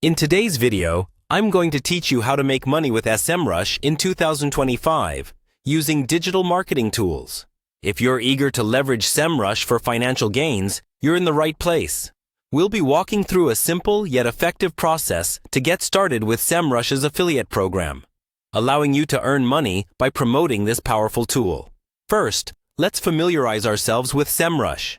In today's video, I'm going to teach you how to make money with Semrush in 2025 using digital marketing tools. If you're eager to leverage Semrush for financial gains, you're in the right place. We'll be walking through a simple yet effective process to get started with Semrush's affiliate program, allowing you to earn money by promoting this powerful tool. First, let's familiarize ourselves with Semrush.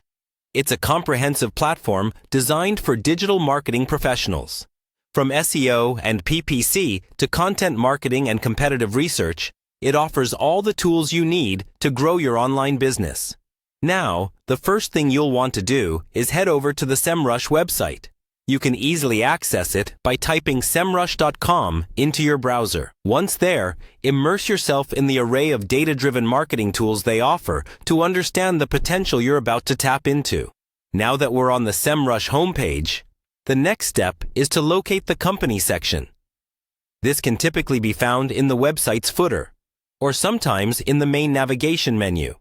It's a comprehensive platform designed for digital marketing professionals. From SEO and PPC to content marketing and competitive research, it offers all the tools you need to grow your online business. Now, the first thing you'll want to do is head over to the Semrush website. You can easily access it by typing semrush.com into your browser. Once there, immerse yourself in the array of data-driven marketing tools they offer to understand the potential you're about to tap into. Now that we're on the Semrush homepage, the next step is to locate the company section. This can typically be found in the website's footer, or sometimes in the main navigation menu.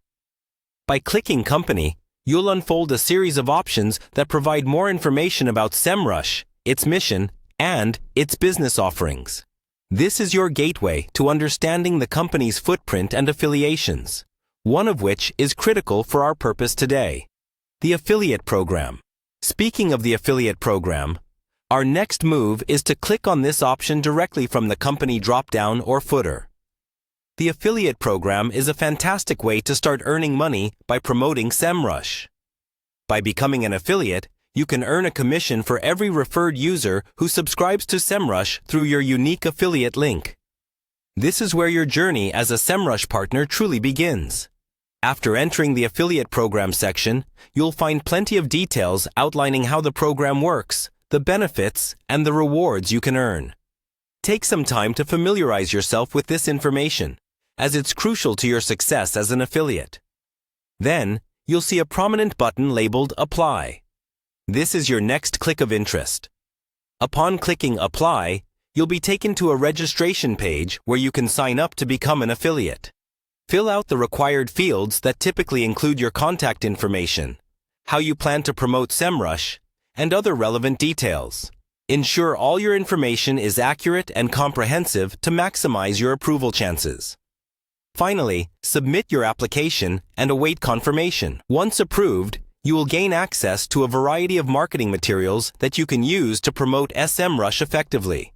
By clicking Company, you'll unfold a series of options that provide more information about Semrush, its mission, and its business offerings. This is your gateway to understanding the company's footprint and affiliations, one of which is critical for our purpose today: the affiliate program. Speaking of the affiliate program, our next move is to click on this option directly from the company drop-down or footer. The affiliate program is a fantastic way to start earning money by promoting Semrush. By becoming an affiliate, you can earn a commission for every referred user who subscribes to Semrush through your unique affiliate link. This is where your journey as a Semrush partner truly begins. After entering the affiliate program section, you'll find plenty of details outlining how the program works, the benefits, and the rewards you can earn. Take some time to familiarize yourself with this information, as it's crucial to your success as an affiliate. Then, you'll see a prominent button labeled Apply. This is your next click of interest. Upon clicking Apply, you'll be taken to a registration page where you can sign up to become an affiliate. Fill out the required fields that typically include your contact information, how you plan to promote Semrush, and other relevant details. Ensure all your information is accurate and comprehensive to maximize your approval chances. Finally, submit your application and await confirmation. Once approved, you will gain access to a variety of marketing materials that you can use to promote Semrush effectively.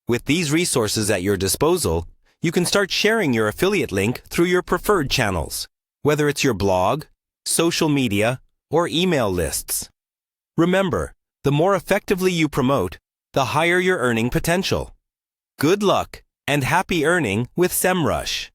With these resources at your disposal, you can start sharing your affiliate link through your preferred channels, whether it's your blog, social media, or email lists. Remember, the more effectively you promote, the higher your earning potential. Good luck and happy earning with Semrush.